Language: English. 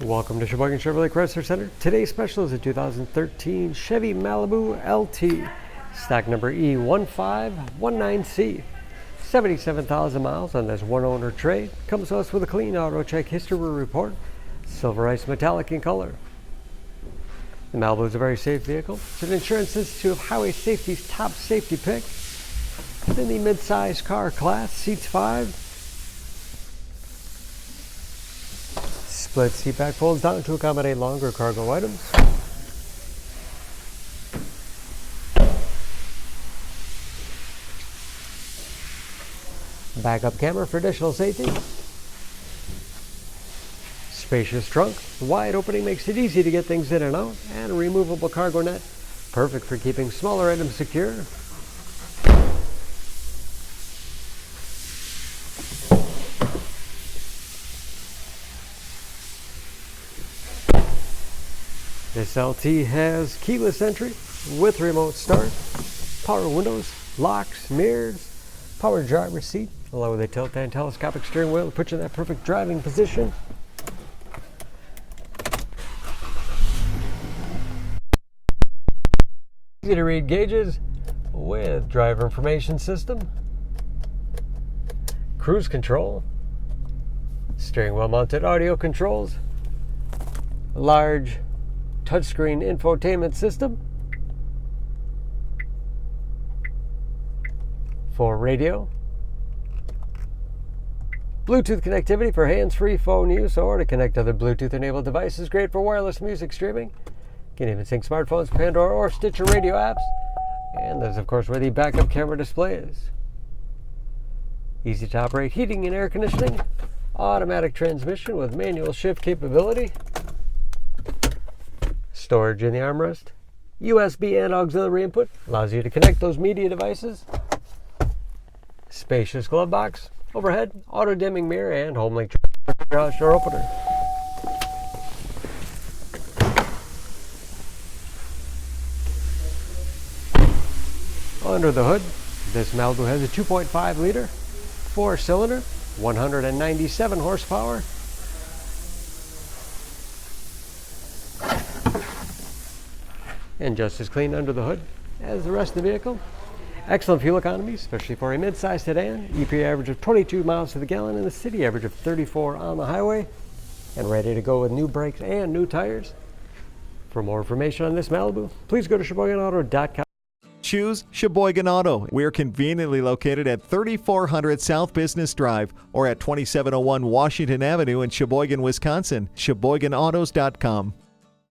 Welcome to Sheboygan Chevrolet Chrysler Center. Today's special is a 2013 Chevy Malibu LT, stock number E1519C. 77,000 miles on this one-owner trade. Comes to us with a clean auto check history report, silver ice metallic in color. The Malibu is a very safe vehicle. It's an Insurance Institute of Highway Safety's top safety pick. In the mid-size car class, seats 5. Split seat back folds down to accommodate longer cargo items. Backup camera for additional safety. Spacious trunk. Wide opening makes it easy to get things in and out. And a removable cargo net. Perfect for keeping smaller items secure. This LT has keyless entry with remote start, power windows, locks, mirrors, power driver's seat, along with a tilt and telescopic steering wheel to put you in that perfect driving position. Easy to read gauges with driver information system, cruise control, steering wheel mounted audio controls, large touchscreen infotainment system, for radio, Bluetooth connectivity for hands-free phone use or to connect other Bluetooth-enabled devices. Great for wireless music streaming. Can even sync smartphones, Pandora, or Stitcher radio apps. And there's, of course, where the backup camera display is. Easy to operate heating and air conditioning. Automatic transmission with manual shift capability. Storage in the armrest. USB and auxiliary input allows you to connect those media devices. Spacious glove box. Overhead, auto dimming mirror, and HomeLink garage door opener. Under the hood, this Malibu has a 2.5 liter, 4-cylinder, 197 horsepower. And just as clean under the hood as the rest of the vehicle. Excellent fuel economy, especially for a mid-size sedan. EPA average of 22 miles to the gallon and the city average of 34 on the highway. And ready to go with new brakes and new tires. For more information on this Malibu, please go to SheboyganAuto.com. Choose Sheboygan Auto. We're conveniently located at 3400 South Business Drive or at 2701 Washington Avenue in Sheboygan, Wisconsin. SheboyganAutos.com.